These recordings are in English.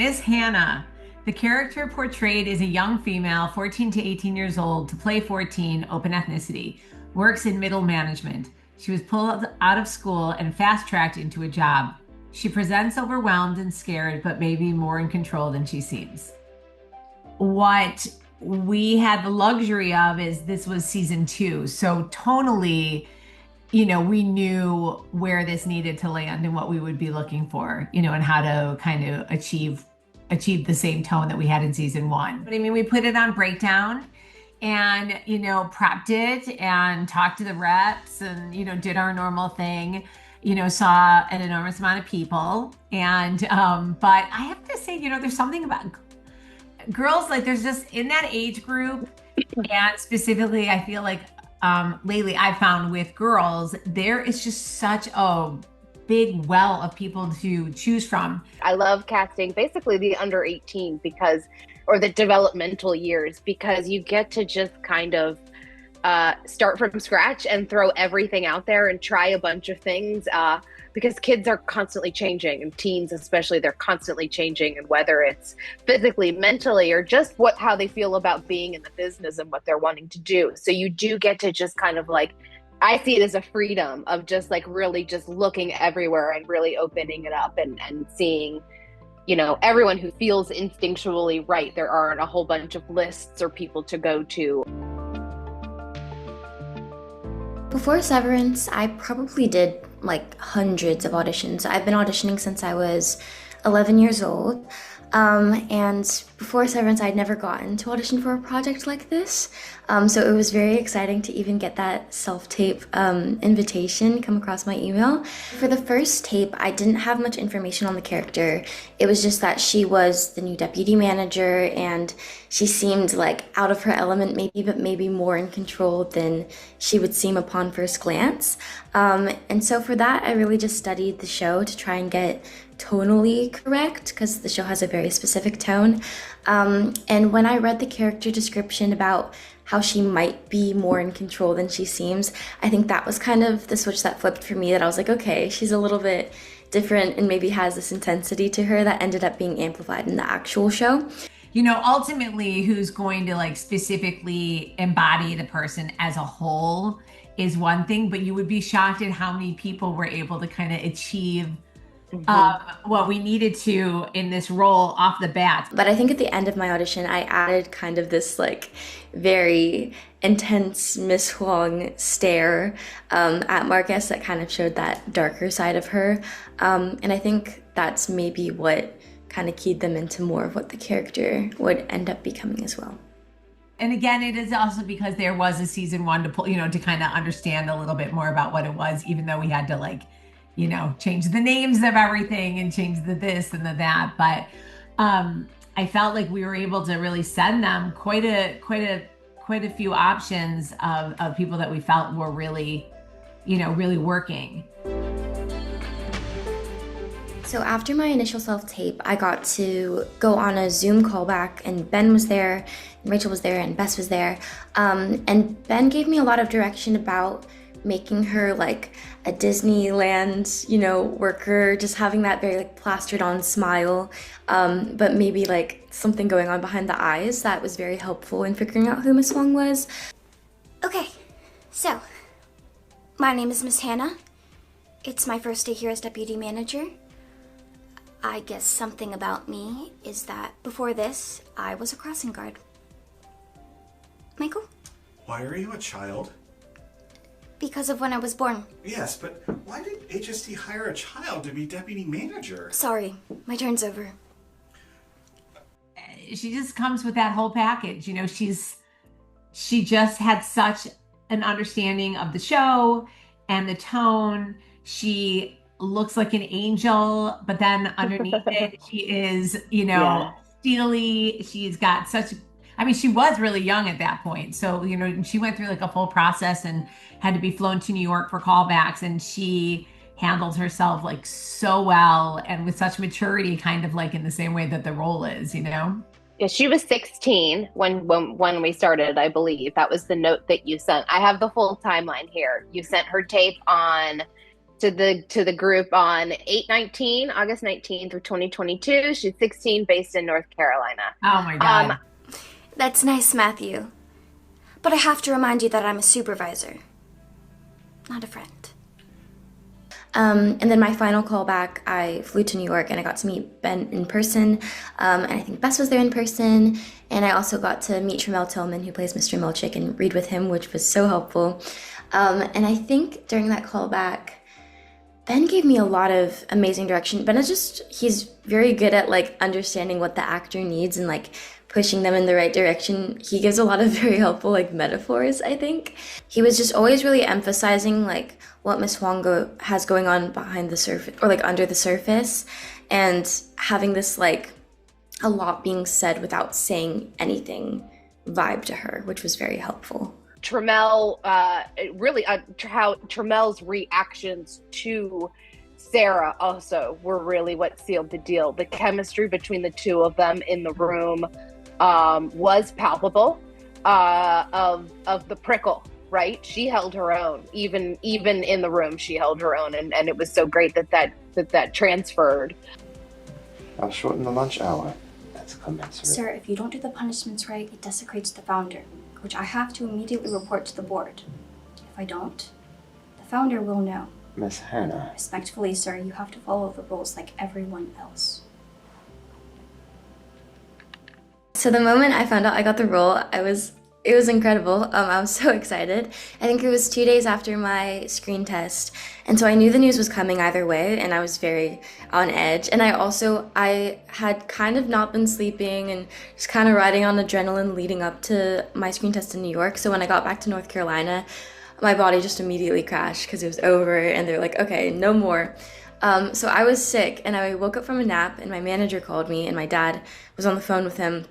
Miss Hannah. The character portrayed is a young female, 14 to 18 years old, to play 14, open ethnicity, works in middle management. She was pulled out of school and fast-tracked into a job. She presents overwhelmed and scared, but maybe more in control than she seems. What we had the luxury of is this was season 2. So tonally, we knew where this needed to land and what we would be looking for, and how to kind of achieve the same tone that we had in season 1. But I mean, we put it on breakdown and, prepped it and talked to the reps and, did our normal thing, saw an enormous amount of people. And, but I have to say, there's something about girls, like there's just in that age group, and specifically, I feel like lately I've found with girls, there is just such a big well of people to choose from. I love casting basically the under 18 or the developmental years, because you get to just kind of start from scratch and throw everything out there and try a bunch of things, because kids are constantly changing, and teens especially, they're constantly changing, and whether it's physically, mentally, or just how they feel about being in the business and what they're wanting to do. So you do get to just kind of like, I see it as a freedom of just like really just looking everywhere and really opening it up and seeing, everyone who feels instinctually right. There aren't a whole bunch of lists or people to go to. Before Severance, I probably did like hundreds of auditions. I've been auditioning since I was 11 years old. And before Severance, I'd never gotten to audition for a project like this. So it was very exciting to even get that self-tape invitation come across my email. For the first tape, I didn't have much information on the character. It was just that she was the new deputy manager, and she seemed like out of her element maybe, but maybe more in control than she would seem upon first glance. And so for that, I really just studied the show to try and get tonally correct, because the show has a very specific tone. And when I read the character description about how she might be more in control than she seems, I think that was kind of the switch that flipped for me, that I was like, okay, she's a little bit different and maybe has this intensity to her that ended up being amplified in the actual show. Ultimately, who's going to like specifically embody the person as a whole is one thing, but you would be shocked at how many people were able to kind of achieve what we needed to in this role off the bat. But I think at the end of my audition, I added kind of this like very intense Miss Huang stare at Marcus that kind of showed that darker side of her. And I think that's maybe what kind of keyed them into more of what the character would end up becoming as well. And again, it is also because there was a season 1 to pull, to kind of understand a little bit more about what it was, even though we had to like, change the names of everything and change the this and the that. But I felt like we were able to really send them quite a few options of people that we felt were really, really working. So after my initial self-tape, I got to go on a Zoom callback, and Ben was there, and Rachel was there, and Bess was there. And Ben gave me a lot of direction about making her like a Disneyland, worker, just having that very like plastered on smile, but maybe like something going on behind the eyes that was very helpful in figuring out who Miss Huang was. Okay, so my name is Miss Hannah. It's my first day here as deputy manager. I guess something about me is that before this, I was a crossing guard. Michael? Why are you a child? Because of when I was born. Yes, but why did HST hire a child to be deputy manager? Sorry, my turn's over. She just comes with that whole package. She just had such an understanding of the show and the tone. She looks like an angel, but then underneath it, she is, steely. She's got she was really young at that point. So, she went through like a full process and had to be flown to New York for callbacks. And she handled herself like so well and with such maturity, kind of like in the same way that the role is, Yeah, she was 16 when we started, I believe. That was the note that you sent. I have the full timeline here. You sent her tape on to the group on August 19th through 2022. She's 16, based in North Carolina. Oh my God. That's nice, Matthew. But I have to remind you that I'm a supervisor, not a friend. And then my final callback, I flew to New York and I got to meet Ben in person. And I think Bess was there in person. And I also got to meet Tramell Tillman, who plays Mr. Milchick, and read with him, which was so helpful. And I think during that callback, Ben gave me a lot of amazing direction. Ben is he's very good at like understanding what the actor needs and like pushing them in the right direction. He gives a lot of very helpful like metaphors, I think. He was just always really emphasizing like what Miss Huang has going on behind the surface, or like under the surface, and having this like a lot being said without saying anything vibe to her, which was very helpful. Tramell, how Tramell's reactions to Sarah also were really what sealed the deal. The chemistry between the two of them in the room was palpable. Of the prickle, right? She held her own, even in the room. She held her own, and it was so great that transferred. I'll shorten the lunch hour. That's commensurate. Sir, if you don't do the punishments right, it desecrates the founder, which I have to immediately report to the board. If I don't, the founder will know. Miss Hannah. Respectfully, sir, you have to follow the rules like everyone else. So the moment I found out I got the role, it was incredible. I was so excited. I think it was 2 days after my screen test. And so I knew the news was coming either way, and I was very on edge. And I had kind of not been sleeping and just kind of riding on adrenaline leading up to my screen test in New York. So when I got back to North Carolina, my body just immediately crashed because it was over and they're like, okay, no more. So I was sick and I woke up from a nap and my manager called me and my dad was on the phone with him.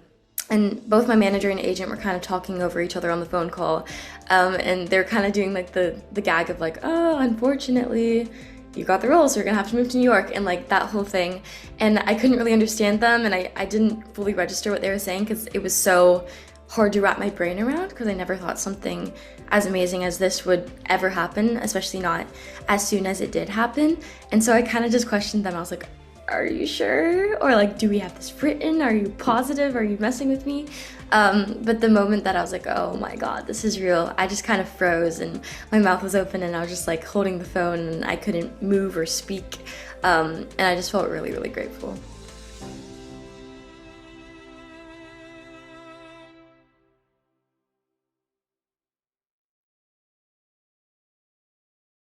And both my manager and agent were kind of talking over each other on the phone call. And they're kind of doing like the gag of like, oh, unfortunately, you got the role, so you're gonna have to move to New York, and like that whole thing. And I couldn't really understand them, and I didn't fully register what they were saying because it was so hard to wrap my brain around, because I never thought something as amazing as this would ever happen, especially not as soon as it did happen. And so I kind of just questioned them. I was like, are you sure? Or like, do we have this written? Are you positive? Are you messing with me? But the moment that I was like, oh my God, this is real, I just kind of froze and my mouth was open and I was just like holding the phone and I couldn't move or speak. And I just felt really, really grateful.